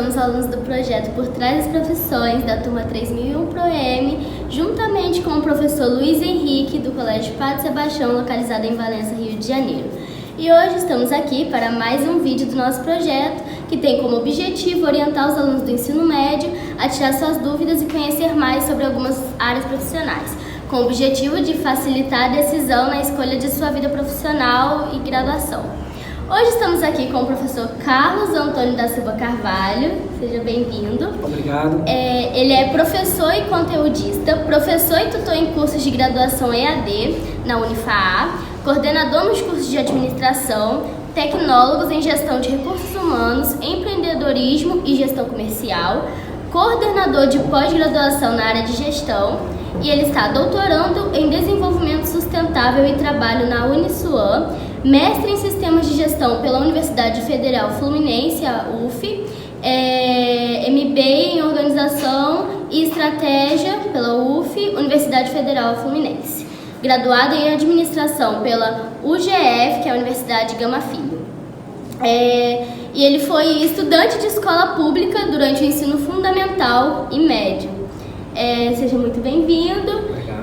somos alunos do projeto Por Trás das Profissões, da turma 3001 ProM, juntamente com o professor Luiz Henrique, do Colégio Padre Sebastião, localizado em Valença, Rio de Janeiro. E hoje estamos aqui para mais um vídeo do nosso projeto, que tem como objetivo orientar os alunos do ensino médio a tirar suas dúvidas e conhecer mais sobre algumas áreas profissionais, com o objetivo de facilitar a decisão na escolha de sua vida profissional e graduação. Hoje estamos aqui com o professor Carlos Antônio da Silva Carvalho. Seja bem-vindo. Obrigado. Ele é professor e conteudista, professor e tutor em cursos de graduação EAD na Unifaa, coordenador nos cursos de administração, tecnólogos em gestão de recursos humanos, empreendedorismo e gestão comercial, coordenador de pós-graduação na área de gestão, e ele está doutorando em desenvolvimento sustentável e trabalho na Uniswan, mestre em sistemas de gestão pela Universidade Federal Fluminense, a UF, MBA em organização e estratégia pela UF, Universidade Federal Fluminense, graduado em administração pela UGF, que é a Universidade Gama Filho. E ele foi estudante de escola pública durante o ensino fundamental e médio. Seja muito bem-vindo.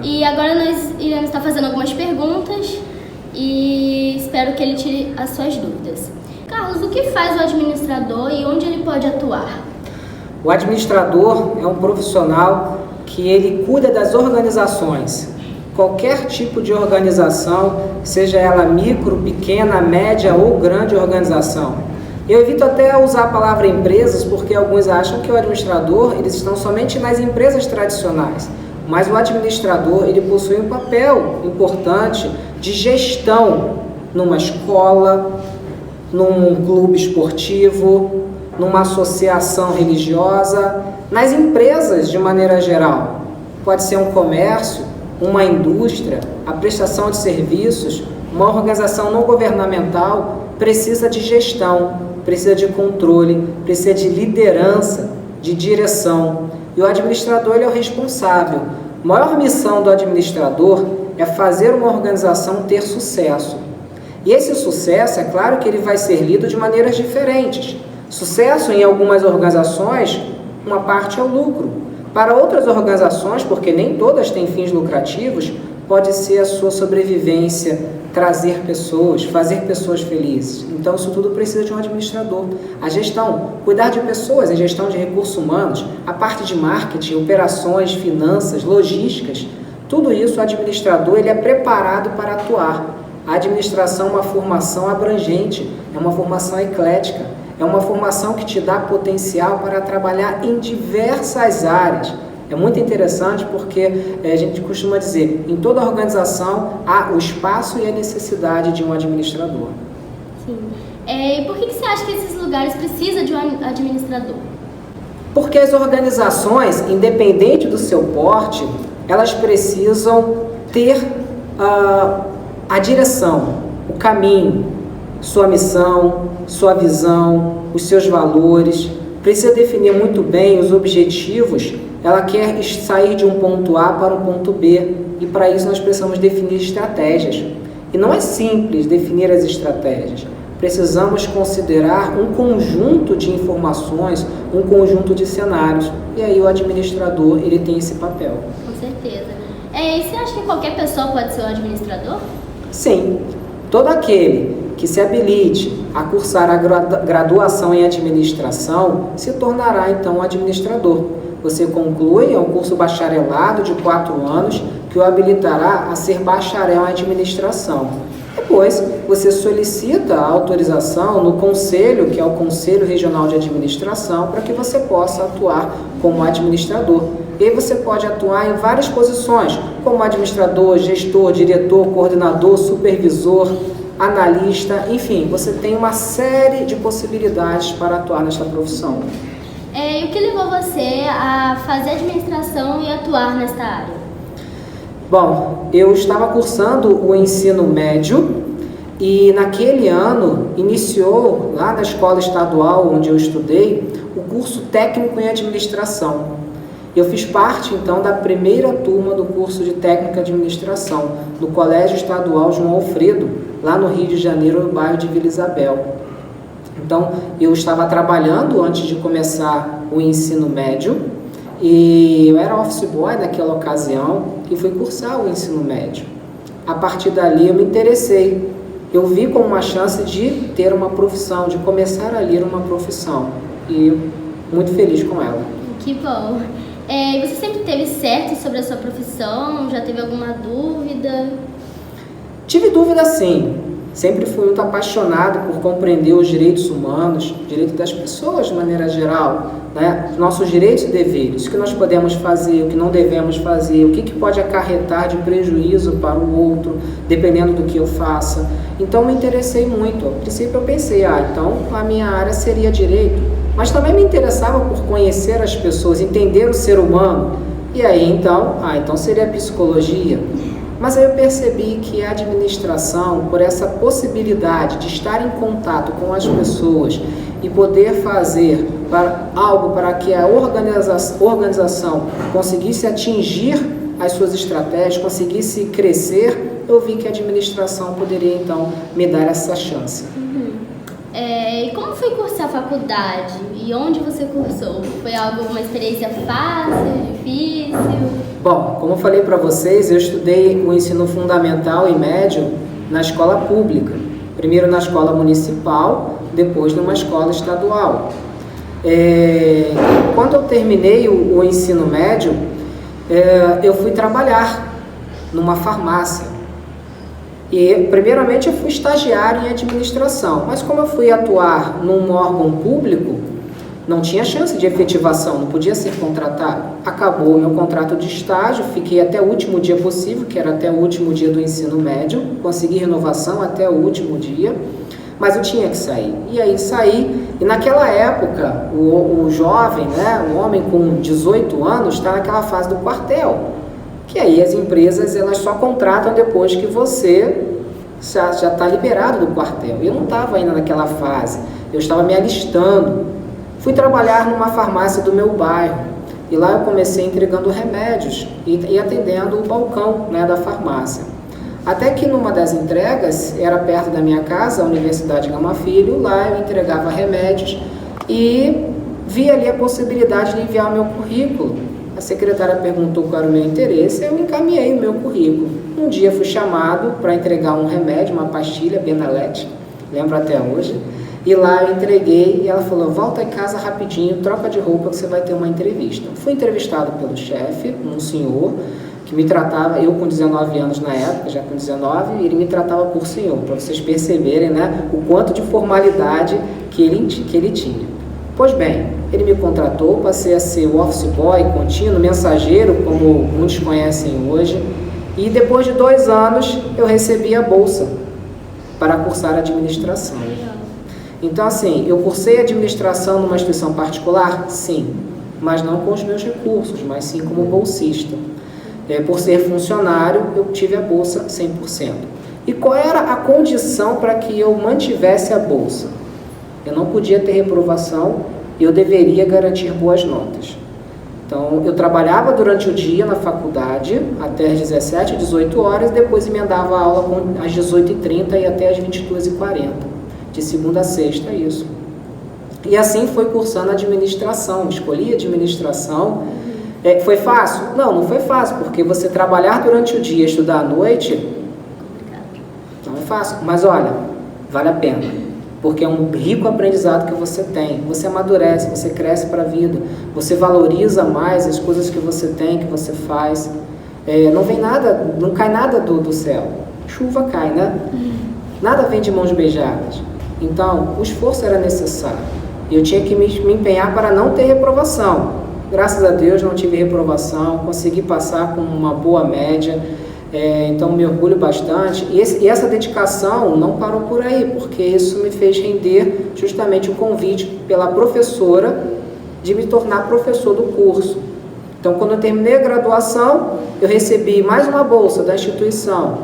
E agora nós iremos estar fazendo algumas perguntas e espero que ele tire as suas dúvidas. Carlos, o que faz o administrador e onde ele pode atuar? O administrador é um profissional que ele cuida das organizações. Qualquer tipo de organização, seja ela micro, pequena, média ou grande organização. Eu evito até usar a palavra empresas, porque alguns acham que o administrador, eles estão somente nas empresas tradicionais. Mas o administrador, ele possui um papel importante de gestão numa escola, num clube esportivo, numa associação religiosa, nas empresas de maneira geral. Pode ser um comércio, uma indústria, a prestação de serviços, uma organização não governamental precisa de gestão, precisa de controle, precisa de liderança, de direção. E o administrador ele é o responsável. A maior missão do administrador é fazer uma organização ter sucesso. E esse sucesso, é claro que ele vai ser lido de maneiras diferentes. Sucesso em algumas organizações, uma parte é o lucro. Para outras organizações, porque nem todas têm fins lucrativos, pode ser a sua sobrevivência, trazer pessoas, fazer pessoas felizes. Então isso tudo precisa de um administrador. A gestão, cuidar de pessoas, a gestão de recursos humanos, a parte de marketing, operações, finanças, logísticas, tudo isso o administrador ele é preparado para atuar. A administração é uma formação abrangente, é uma formação eclética, é uma formação que te dá potencial para trabalhar em diversas áreas. É muito interessante porque a gente costuma dizer, em toda organização há o espaço e a necessidade de um administrador. Sim. E por que você acha que esses lugares precisam de um administrador? Porque as organizações, independente do seu porte, elas precisam ter a direção, o caminho, sua missão, sua visão, os seus valores. Precisa definir muito bem os objetivos. Ela quer sair de um ponto A para um ponto B e para isso nós precisamos definir estratégias. E não é simples definir as estratégias. Precisamos considerar um conjunto de informações, um conjunto de cenários. E aí o administrador ele tem esse papel. Com certeza. E você acha que qualquer pessoa pode ser um administrador? Sim. Todo aquele que se habilite a cursar a graduação em administração se tornará então um administrador. Você conclui um curso bacharelado de 4 anos que o habilitará a ser bacharel em administração. Depois, você solicita a autorização no conselho, que é o Conselho Regional de Administração, para que você possa atuar como administrador. E aí você pode atuar em várias posições, como administrador, gestor, diretor, coordenador, supervisor, analista, enfim, você tem uma série de possibilidades para atuar nesta profissão. E o que levou você a fazer administração e atuar nesta área? Bom, eu estava cursando o ensino médio e naquele ano iniciou, lá na escola estadual onde eu estudei, o curso técnico em administração. Eu fiz parte, então, da primeira turma do curso de técnico em administração, no Colégio Estadual João Alfredo, lá no Rio de Janeiro, no bairro de Vila Isabel. Então, eu estava trabalhando antes de começar o ensino médio e eu era office boy naquela ocasião e fui cursar o ensino médio. A partir dali eu me interessei. Eu vi como uma chance de ter uma profissão, de começar a ler uma profissão. E muito feliz com ela. Que bom. E você sempre teve certo sobre a sua profissão? Já teve alguma dúvida? Tive dúvida sim. Sempre fui muito apaixonado por compreender os direitos humanos, direitos das pessoas de maneira geral, né? Nossos direitos e deveres, o que nós podemos fazer, o que não devemos fazer, o que pode acarretar de prejuízo para o outro, dependendo do que eu faça. Então me interessei muito. A princípio eu pensei, então a minha área seria direito, mas também me interessava por conhecer as pessoas, entender o ser humano. E aí então seria psicologia. Mas aí eu percebi que a administração, por essa possibilidade de estar em contato com as pessoas e poder fazer algo para que a organização conseguisse atingir as suas estratégias, conseguisse crescer, eu vi que a administração poderia então me dar essa chance. E como foi cursar a faculdade? E onde você cursou? Foi uma experiência fácil, difícil? Bom, como eu falei para vocês, eu estudei o ensino fundamental e médio na escola pública. Primeiro na escola municipal, depois numa escola estadual. Quando eu terminei o ensino médio, eu fui trabalhar numa farmácia. E, primeiramente, eu fui estagiário em administração, mas como eu fui atuar num órgão público, não tinha chance de efetivação, não podia ser contratado. Acabou o meu contrato de estágio, fiquei até o último dia possível, que era até o último dia do ensino médio, consegui renovação até o último dia, mas eu tinha que sair. E aí saí, e naquela época, o jovem, né, o homem com 18 anos, está naquela fase do quartel. Que aí as empresas elas só contratam depois que você já está liberado do quartel. Eu não estava ainda naquela fase, eu estava me alistando. Fui trabalhar numa farmácia do meu bairro e lá eu comecei entregando remédios e atendendo o balcão, né, da farmácia. Até que numa das entregas, era perto da minha casa, a Universidade Gama Filho, lá eu entregava remédios e vi ali a possibilidade de enviar o meu currículo. A secretária perguntou qual era o meu interesse, eu encaminhei o meu currículo. Um dia fui chamado para entregar um remédio, uma pastilha, Benalete, lembro até hoje, e lá eu entreguei e ela falou, volta em casa rapidinho, troca de roupa que você vai ter uma entrevista. Fui entrevistado pelo chefe, um senhor, que me tratava, eu com 19 anos na época, já com 19, ele me tratava por senhor, para vocês perceberem, né, o quanto de formalidade que ele tinha. Pois bem, ele me contratou, passei a ser o office boy contínuo, mensageiro, como muitos conhecem hoje, e depois de 2 anos eu recebi a bolsa para cursar administração. Então assim, eu cursei administração numa instituição particular? Sim, mas não com os meus recursos, mas sim como bolsista. Por ser funcionário, eu tive a bolsa 100%. E qual era a condição para que eu mantivesse a bolsa? Eu não podia ter reprovação e eu deveria garantir boas notas. Então, eu trabalhava durante o dia na faculdade, até às 17, 18 horas, depois emendava a aula às 18h30 e até às 22h40, de segunda a sexta, isso. E assim foi cursando administração, escolhi administração. Foi fácil? Não, não foi fácil, porque você trabalhar durante o dia e estudar à noite, não é fácil. Mas olha, vale a pena. Porque é um rico aprendizado que você tem, você amadurece, você cresce para a vida, você valoriza mais as coisas que você tem, que você faz. Não vem nada, não cai nada do céu, chuva cai, né? Nada vem de mãos beijadas. Então, o esforço era necessário, e eu tinha que me empenhar para não ter reprovação. Graças a Deus não tive reprovação, consegui passar com uma boa média. Então me orgulho bastante e essa dedicação não parou por aí, porque isso me fez render justamente o convite pela professora de me tornar professor do curso. Então quando eu terminei a graduação, eu recebi mais uma bolsa da instituição.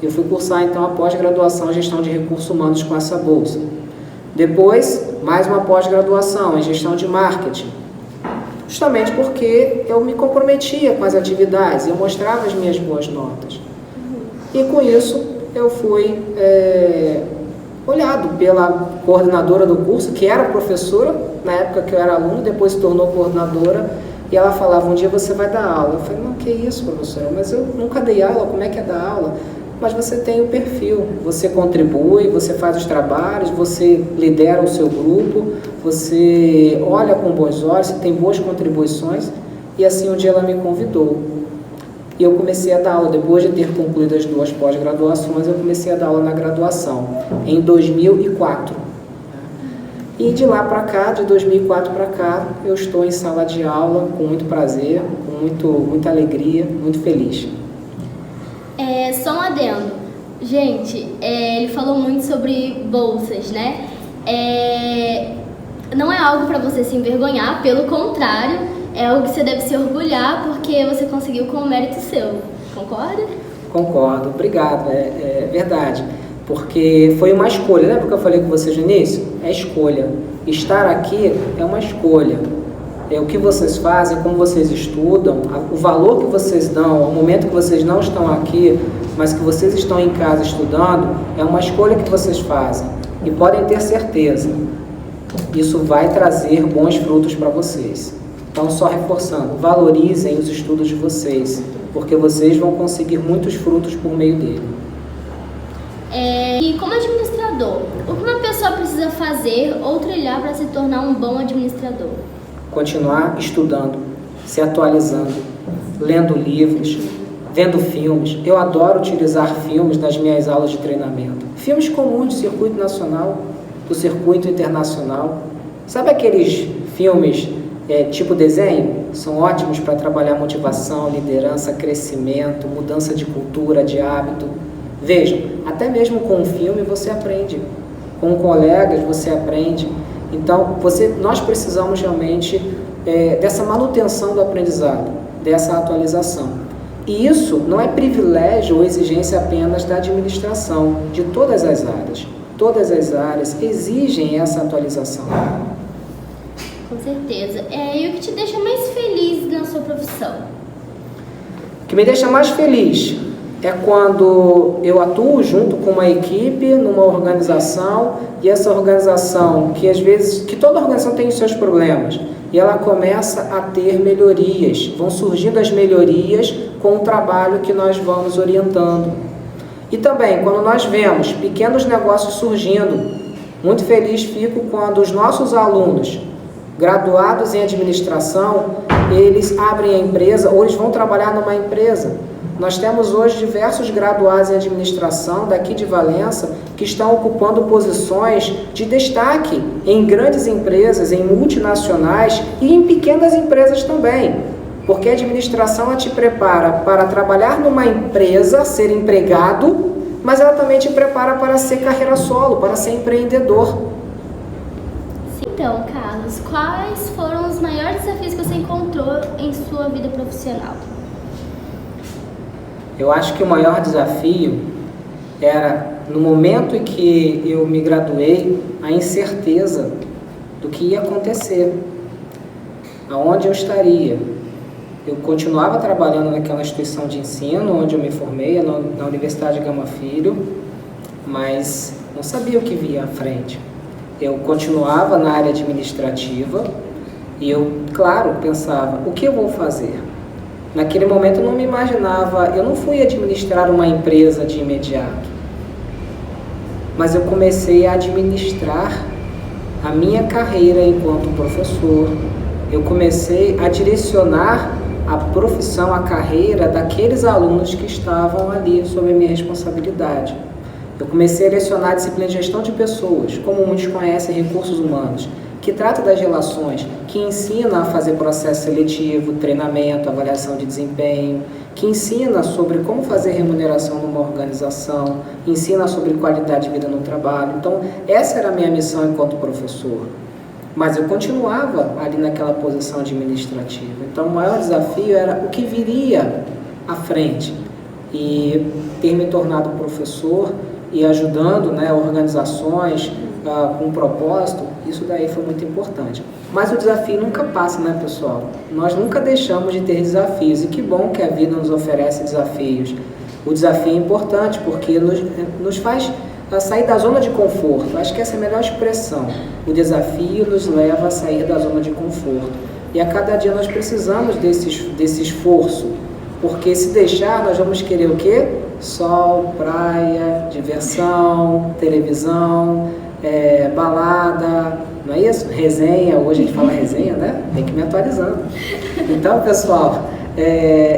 Eu fui cursar então a pós-graduação em gestão de recursos humanos com essa bolsa. Depois, mais uma pós-graduação em gestão de marketing. Justamente porque eu me comprometia com as atividades, eu mostrava as minhas boas notas. E com isso eu fui olhado pela coordenadora do curso, que era professora, na época que eu era aluno, depois se tornou coordenadora, e ela falava, um dia você vai dar aula. Eu falei, não, que isso, professora, mas eu nunca dei aula, como é que é dar aula? Mas você tem o perfil, você contribui, você faz os trabalhos, você lidera o seu grupo, você olha com bons olhos, você tem boas contribuições, e assim um dia ela me convidou. E eu comecei a dar aula, depois de ter concluído as 2 pós-graduações, eu comecei a dar aula na graduação, em 2004. E de lá para cá, de 2004 para cá, eu estou em sala de aula com muito prazer, com muita alegria, muito feliz. Só um adendo. Gente, ele falou muito sobre bolsas, né? Não é algo para você se envergonhar, pelo contrário, é algo que você deve se orgulhar porque você conseguiu com mérito seu. Concorda? Concordo, obrigado, é verdade. Porque foi uma escolha, lembra que eu falei com vocês no início? É escolha. Estar aqui é uma escolha. O que vocês fazem, como vocês estudam, o valor que vocês dão, o momento que vocês não estão aqui, mas que vocês estão em casa estudando, é uma escolha que vocês fazem. E podem ter certeza, isso vai trazer bons frutos para vocês. Então, só reforçando, valorizem os estudos de vocês, porque vocês vão conseguir muitos frutos por meio dele. E como administrador, o que uma pessoa precisa fazer ou trilhar para se tornar um bom administrador? Continuar estudando, se atualizando, lendo livros, vendo filmes. Eu adoro utilizar filmes nas minhas aulas de treinamento. Filmes comuns do circuito nacional, do circuito internacional. Sabe aqueles filmes tipo desenho? São ótimos para trabalhar motivação, liderança, crescimento, mudança de cultura, de hábito. Vejam, até mesmo com um filme você aprende, com colegas você aprende. Então, nós precisamos realmente dessa manutenção do aprendizado, dessa atualização. E isso não é privilégio ou exigência apenas da administração, de todas as áreas. Todas as áreas exigem essa atualização. Com certeza. E o que te deixa mais feliz na sua profissão? O que me deixa mais feliz é quando eu atuo junto com uma equipe, numa organização, e essa organização, que toda organização tem os seus problemas, e ela começa a ter melhorias, vão surgindo as melhorias com o trabalho que nós vamos orientando. E também, quando nós vemos pequenos negócios surgindo, muito feliz fico quando os nossos alunos, graduados em administração, eles abrem a empresa ou eles vão trabalhar numa empresa. Nós temos hoje diversos graduados em administração daqui de Valença que estão ocupando posições de destaque em grandes empresas, em multinacionais e em pequenas empresas também. Porque a administração ela te prepara para trabalhar numa empresa, ser empregado, mas ela também te prepara para ser carreira solo, para ser empreendedor. Então, Carlos, quais foram os maiores desafios que você encontrou em sua vida profissional? Eu acho que o maior desafio era, no momento em que eu me graduei, a incerteza do que ia acontecer, aonde eu estaria. Eu continuava trabalhando naquela instituição de ensino onde eu me formei, na Universidade Gama Filho, mas não sabia o que via à frente. Eu continuava na área administrativa e eu, claro, pensava, o que eu vou fazer? Naquele momento eu não me imaginava, eu não fui administrar uma empresa de imediato, mas eu comecei a administrar a minha carreira enquanto professor. Eu comecei a direcionar a profissão, a carreira daqueles alunos que estavam ali sob a minha responsabilidade. Eu comecei a lecionar a disciplina de gestão de pessoas, como muitos conhecem, recursos humanos, que trata das relações, que ensina a fazer processo seletivo, treinamento, avaliação de desempenho, que ensina sobre como fazer remuneração numa organização, ensina sobre qualidade de vida no trabalho. Então, essa era a minha missão enquanto professor. Mas eu continuava ali naquela posição administrativa. Então, o maior desafio era o que viria à frente. E ter me tornado professor e ajudando, né, organizações com um propósito, isso daí foi muito importante. Mas o desafio nunca passa, né, pessoal? Nós nunca deixamos de ter desafios. E que bom que a vida nos oferece desafios. O desafio é importante porque nos faz a sair da zona de conforto. Acho que essa é a melhor expressão. O desafio nos leva a sair da zona de conforto. E a cada dia nós precisamos desse esforço, porque se deixar, nós vamos querer o quê? Sol, praia, diversão, televisão, balada, não é isso? Resenha, hoje a gente fala resenha, né? Tem que ir me atualizando. Então, pessoal,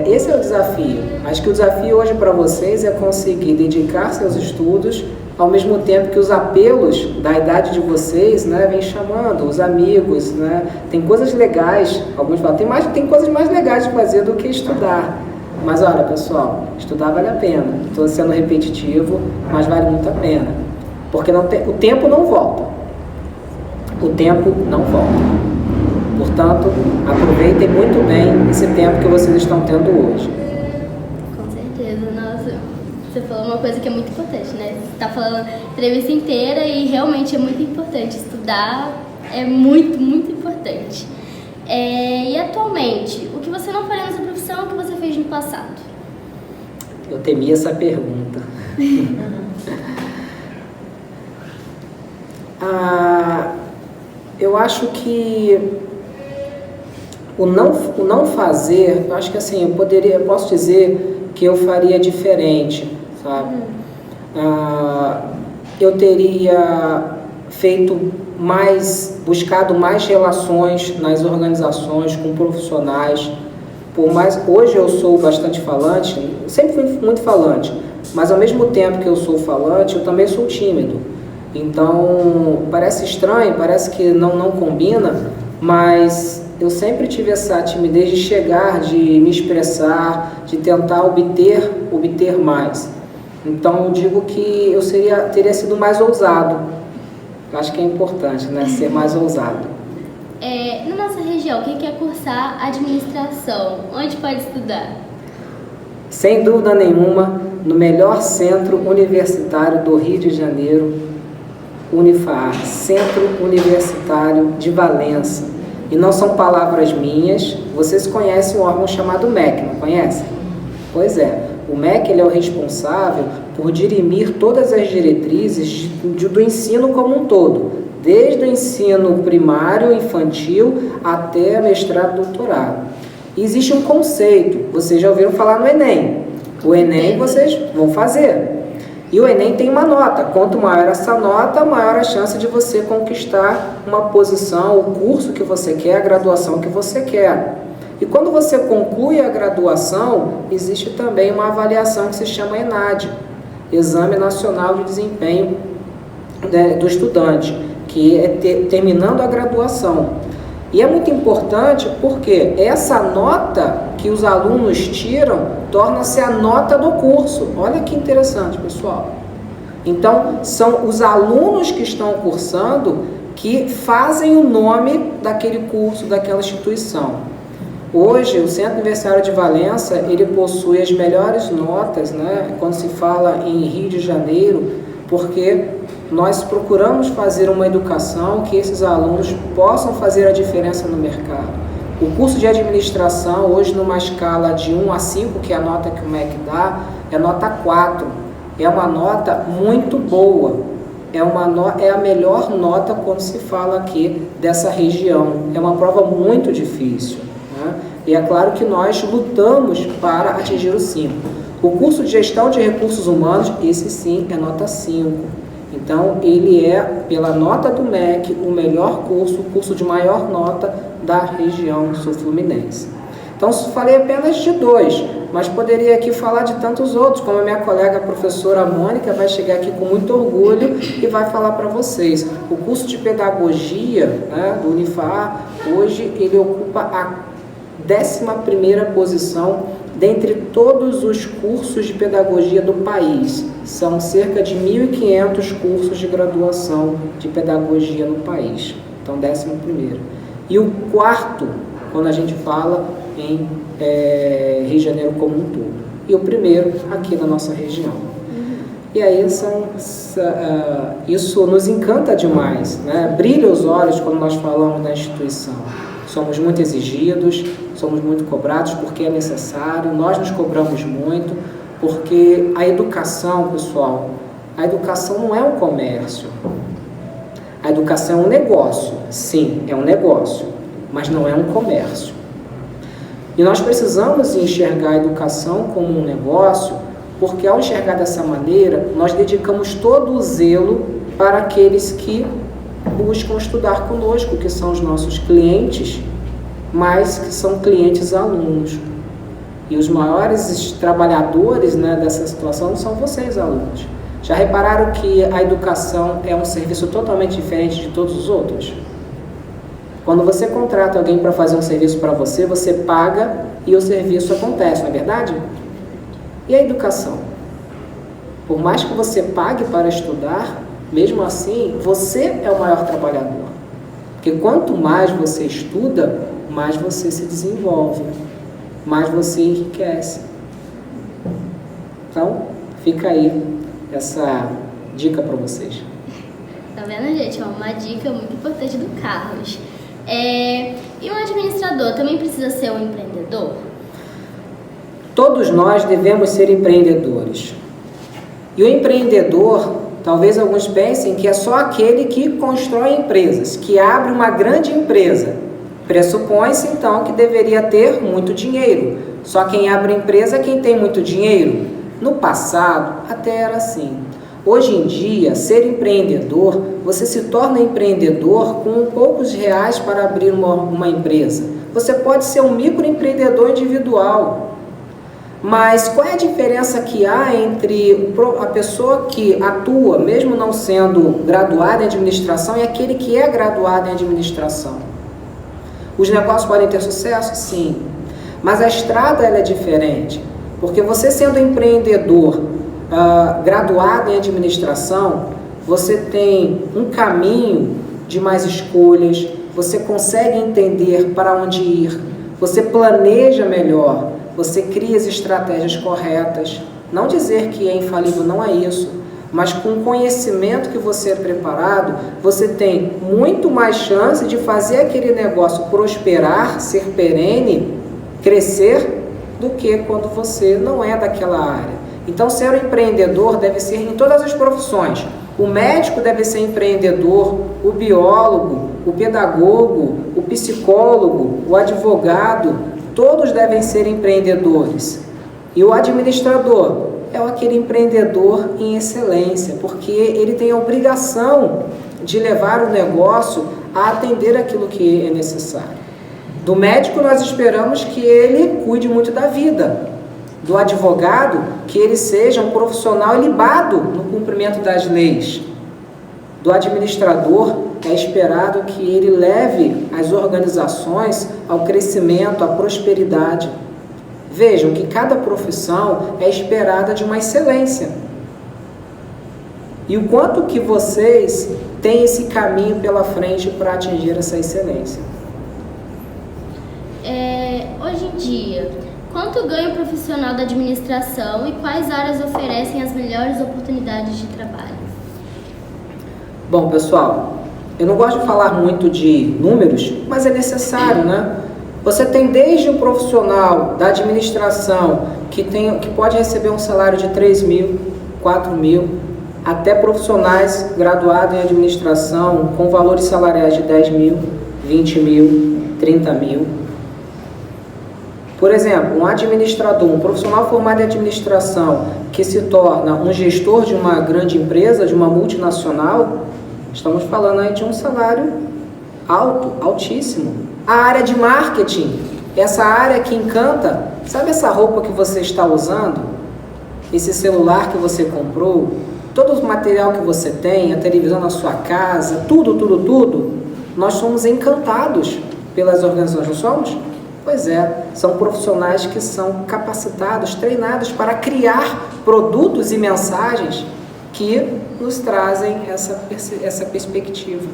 esse é o desafio. Acho que o desafio hoje para vocês é conseguir dedicar-se aos estudos, ao mesmo tempo que os apelos da idade de vocês, né, vem chamando, os amigos, né? Tem coisas legais, alguns falam, tem coisas mais legais de fazer do que estudar. Mas olha, pessoal, estudar vale a pena. Estou sendo repetitivo, mas vale muito a pena. Porque o tempo não volta. O tempo não volta. Portanto, aproveitem muito bem esse tempo que vocês estão tendo hoje. Com certeza, nossa. Você falou uma coisa que é muito importante, né? Você está falando a entrevista inteira e realmente é muito importante. Estudar é muito, muito importante. E atualmente, o que você não faria nessa profissão, o que você fez no passado? Eu temia essa pergunta. Eu acho que o não fazer, eu acho que assim, eu posso dizer que eu faria diferente, sabe? Eu teria buscado mais relações nas organizações com profissionais. Por mais, hoje eu sou bastante falante, sempre fui muito falante, mas ao mesmo tempo que eu sou falante, eu também sou tímido. Então, parece estranho, parece que não combina, mas eu sempre tive essa timidez de chegar, de me expressar, de tentar obter mais. Então, eu digo que eu teria sido mais ousado. Eu acho que é importante, né? Ser mais ousado. Na nossa região, quem quer cursar administração, onde pode estudar? Sem dúvida nenhuma, no melhor centro universitário do Rio de Janeiro, Unifaar, Centro Universitário de Valença. E não são palavras minhas, vocês conhecem um órgão chamado MEC, não conhecem? Pois é, o MEC ele é o responsável por dirimir todas as diretrizes do ensino como um todo, desde o ensino primário, infantil, até mestrado e doutorado. E existe um conceito, vocês já ouviram falar no Enem. O Enem vocês vão fazer. E o Enem tem uma nota. Quanto maior essa nota, maior a chance de você conquistar uma posição, o curso que você quer, a graduação que você quer. E quando você conclui a graduação, existe também uma avaliação que se chama ENAD, Exame Nacional de Desempenho do Estudante, que é terminando a graduação. E é muito importante porque essa nota que os alunos tiram torna-se a nota do curso. Olha que interessante, pessoal. Então, são os alunos que estão cursando que fazem o nome daquele curso, daquela instituição. Hoje, o Centro Universitário de Valença, ele possui as melhores notas, né, quando se fala em Rio de Janeiro, porque nós procuramos fazer uma educação que esses alunos possam fazer a diferença no mercado. O curso de administração, hoje numa escala de 1 a 5, que é a nota que o MEC dá, é nota 4. É uma nota muito boa. É a melhor nota quando se fala aqui dessa região. É uma prova muito difícil, né? E é claro que nós lutamos para atingir o 5. O curso de Gestão de Recursos Humanos, esse sim é nota 5. Então, ele é, pela nota do MEC, o melhor curso, o curso de maior nota da região sul-fluminense. Então, falei apenas de 2, mas poderia aqui falar de tantos outros, como a minha colega a professora Mônica vai chegar aqui com muito orgulho e vai falar para vocês. O curso de Pedagogia, né, do Unifaar, hoje ele ocupa a 11ª posição dentre todos os cursos de pedagogia do país. São cerca de 1.500 cursos de graduação de pedagogia no país. Então, 11º. E o 4º, quando a gente fala em Rio de Janeiro como um todo. E o 1º aqui na nossa região. E aí, isso nos encanta demais, né? Brilha os olhos quando nós falamos da instituição. Somos muito exigidos, somos muito cobrados porque é necessário, nós nos cobramos muito, porque a educação, pessoal, a educação não é um comércio. A educação é um negócio. Sim, é um negócio, mas não é um comércio. E nós precisamos enxergar a educação como um negócio, porque ao enxergar dessa maneira, nós dedicamos todo o zelo para aqueles que buscam estudar conosco, que são os nossos clientes, mas que são clientes alunos. E os maiores trabalhadores, né, dessa situação são vocês, alunos. Já repararam que a educação é um serviço totalmente diferente de todos os outros? Quando você contrata alguém para fazer um serviço para você, você paga e o serviço acontece, não é verdade? E a educação? Por mais que você pague para estudar, mesmo assim, você é o maior trabalhador. Porque quanto mais você estuda, mais você se desenvolve, mais você enriquece. Então, fica aí essa dica para vocês. Tá vendo, gente? Uma dica muito importante do Carlos. E um administrador também precisa ser um empreendedor? Todos nós devemos ser empreendedores. E o empreendedor, talvez alguns pensem que é só aquele que constrói empresas, que abre uma grande empresa. Pressupõe-se, então, que deveria ter muito dinheiro. Só quem abre empresa é quem tem muito dinheiro. No passado, até era assim. Hoje em dia, ser empreendedor, você se torna empreendedor com poucos reais para abrir uma empresa. Você pode ser um microempreendedor individual. Mas qual é a diferença que há entre a pessoa que atua, mesmo não sendo graduada em administração, e aquele que é graduado em administração? Os negócios podem ter sucesso? Sim. Mas a estrada ela é diferente. Porque você sendo empreendedor, graduado em administração, você tem um caminho de mais escolhas, você consegue entender para onde ir, você planeja melhor, você cria as estratégias corretas. Não dizer que é infalível, não é isso, mas com o conhecimento que você é preparado, você tem muito mais chance de fazer aquele negócio prosperar, ser perene, crescer, do que quando você não é daquela área. Então, ser um empreendedor deve ser em todas as profissões. O médico deve ser empreendedor, o biólogo, o pedagogo, o psicólogo, o advogado, todos devem ser empreendedores. E o administrador é aquele empreendedor em excelência, porque ele tem a obrigação de levar o negócio a atender aquilo que é necessário. Do médico nós esperamos que ele cuide muito da vida. Do advogado, que ele seja um profissional ilibado no cumprimento das leis. Do administrador, é esperado que ele leve as organizações ao crescimento, à prosperidade. Vejam que cada profissão é esperada de uma excelência. E o quanto que vocês têm esse caminho pela frente para atingir essa excelência. Hoje em dia, quanto ganha o profissional da administração e quais áreas oferecem as melhores oportunidades de trabalho? Bom, pessoal, eu não gosto de falar muito de números, mas é necessário, né? Você tem desde o profissional da administração que pode receber um salário de 3 mil, 4 mil, até profissionais graduados em administração com valores salariais de 10 mil, 20 mil, 30 mil. Por exemplo, um administrador, um profissional formado em administração que se torna um gestor de uma grande empresa, de uma multinacional, estamos falando aí de um salário alto, altíssimo. A área de marketing, essa área que encanta, sabe essa roupa que você está usando? Esse celular que você comprou? Todo o material que você tem, a televisão na sua casa, tudo, nós somos encantados pelas organizações, não somos? Pois é, são profissionais que são capacitados, treinados para criar produtos e mensagens que nos trazem essa perspectiva.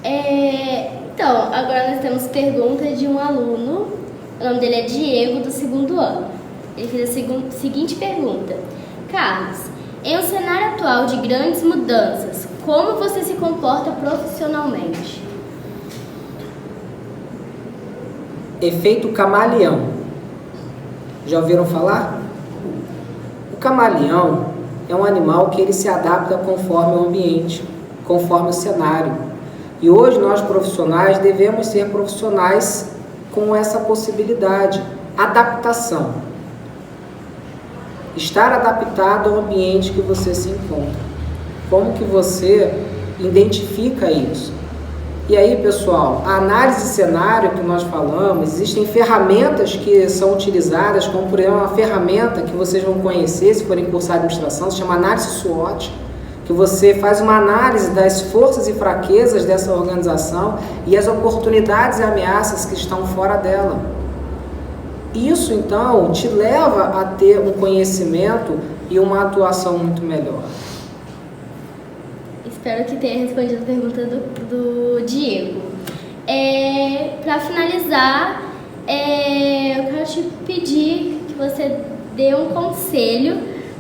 Então, agora nós temos pergunta de um aluno, o nome dele é Diego, do 2º ano. Ele fez a seguinte pergunta: Carlos, em um cenário atual de grandes mudanças, como você se comporta profissionalmente? Efeito camaleão. Já ouviram falar? O camaleão é um animal que ele se adapta conforme o ambiente, conforme o cenário. E hoje nós profissionais devemos ser profissionais com essa possibilidade, adaptação. Estar adaptado ao ambiente que você se encontra. Como que você identifica isso? E aí, pessoal, a análise de cenário que nós falamos, existem ferramentas que são utilizadas, como por exemplo uma ferramenta que vocês vão conhecer se forem cursar administração, se chama análise SWOT, que você faz uma análise das forças e fraquezas dessa organização e as oportunidades e ameaças que estão fora dela. Isso, então, te leva a ter um conhecimento e uma atuação muito melhor. Espero que tenha respondido a pergunta do Diego. Para finalizar, eu quero te pedir que você dê um conselho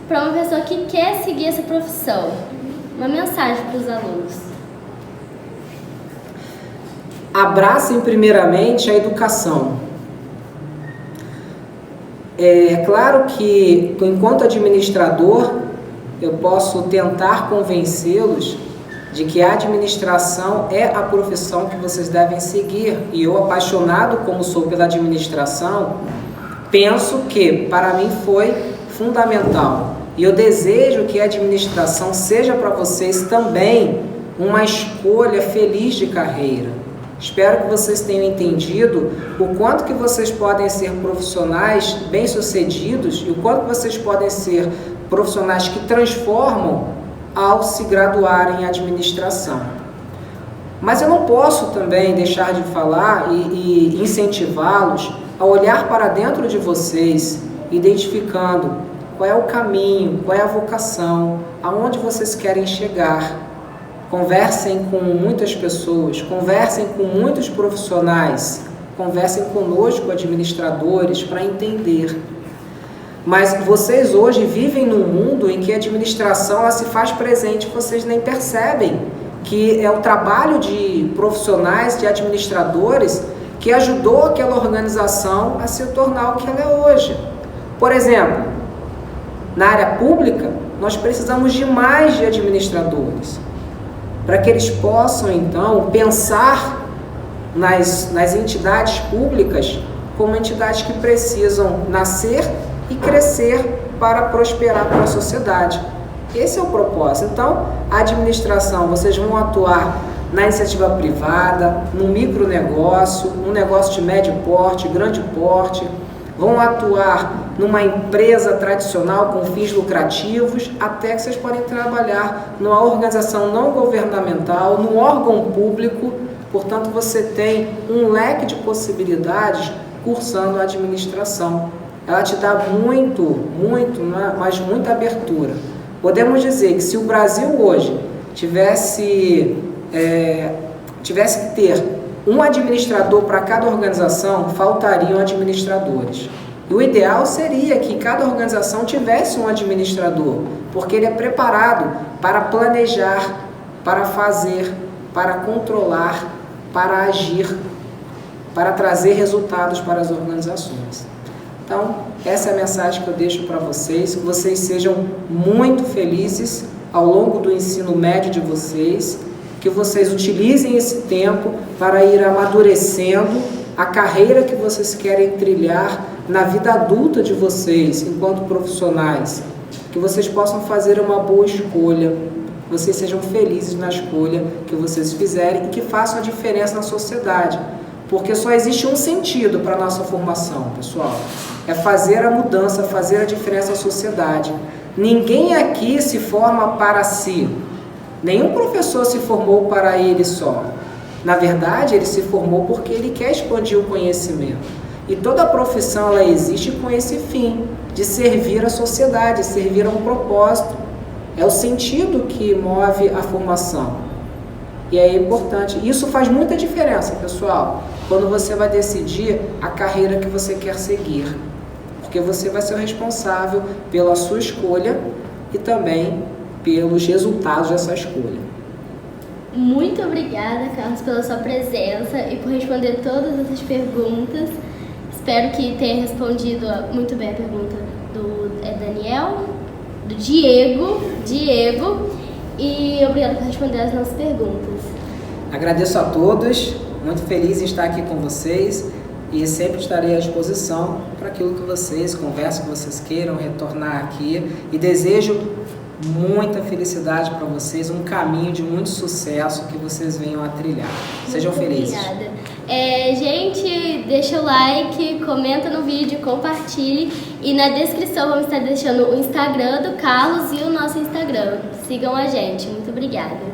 para uma pessoa que quer seguir essa profissão. Uma mensagem para os alunos. Abracem primeiramente a educação. É claro que, enquanto administrador, eu posso tentar convencê-los de que a administração é a profissão que vocês devem seguir. E eu, apaixonado como sou pela administração, penso que para mim foi fundamental. E eu desejo que a administração seja para vocês também uma escolha feliz de carreira. Espero que vocês tenham entendido o quanto que vocês podem ser profissionais bem-sucedidos e o quanto vocês podem ser profissionais que transformam ao se graduarem em administração. Mas eu não posso também deixar de falar e incentivá-los a olhar para dentro de vocês, identificando qual é o caminho, qual é a vocação, aonde vocês querem chegar. Conversem com muitas pessoas, conversem com muitos profissionais, conversem conosco, administradores, para entender. Mas vocês hoje vivem num mundo em que a administração ela se faz presente, vocês nem percebem que é o trabalho de profissionais, de administradores, que ajudou aquela organização a se tornar o que ela é hoje. Por exemplo, na área pública, nós precisamos de mais de administradores, para que eles possam, então, pensar nas entidades públicas como entidades que precisam nascer e crescer para prosperar para a sociedade. Esse é o propósito. Então, a administração, vocês vão atuar na iniciativa privada, no micronegócio, no negócio de médio porte, grande porte, vão atuar numa empresa tradicional com fins lucrativos, até que vocês podem trabalhar numa organização não governamental, num órgão público. Portanto, você tem um leque de possibilidades cursando a administração. Ela te dá mas muita abertura. Podemos dizer que se o Brasil hoje tivesse que ter um administrador para cada organização, faltariam administradores. E o ideal seria que cada organização tivesse um administrador, porque ele é preparado para planejar, para fazer, para controlar, para agir, para trazer resultados para as organizações. Então, essa é a mensagem que eu deixo para vocês, que vocês sejam muito felizes ao longo do ensino médio de vocês, que vocês utilizem esse tempo para ir amadurecendo a carreira que vocês querem trilhar na vida adulta de vocês, enquanto profissionais, que vocês possam fazer uma boa escolha, que vocês sejam felizes na escolha que vocês fizerem e que façam a diferença na sociedade. Porque só existe um sentido para a nossa formação, pessoal. É fazer a mudança, fazer a diferença na sociedade. Ninguém aqui se forma para si. Nenhum professor se formou para ele só. Na verdade, ele se formou porque ele quer expandir o conhecimento. E toda profissão ela existe com esse fim, de servir a sociedade, servir a um propósito. É o sentido que move a formação. E é importante. Isso faz muita diferença, pessoal, quando você vai decidir a carreira que você quer seguir. Porque você vai ser o responsável pela sua escolha e também pelos resultados dessa escolha. Muito obrigada, Carlos, pela sua presença e por responder todas essas perguntas. Espero que tenha respondido muito bem a pergunta do Daniel, do Diego, e obrigada por responder as nossas perguntas. Agradeço a todos, muito feliz em estar aqui com vocês e sempre estarei à disposição para aquilo que vocês, conversa que vocês queiram retornar aqui, e desejo muita felicidade para vocês, um caminho de muito sucesso que vocês venham a trilhar. Sejam felizes. Obrigada. Gente, deixa o like, comenta no vídeo, compartilhe, e na descrição vamos estar deixando o Instagram do Carlos e o nosso Instagram. Sigam a gente. Muito obrigada.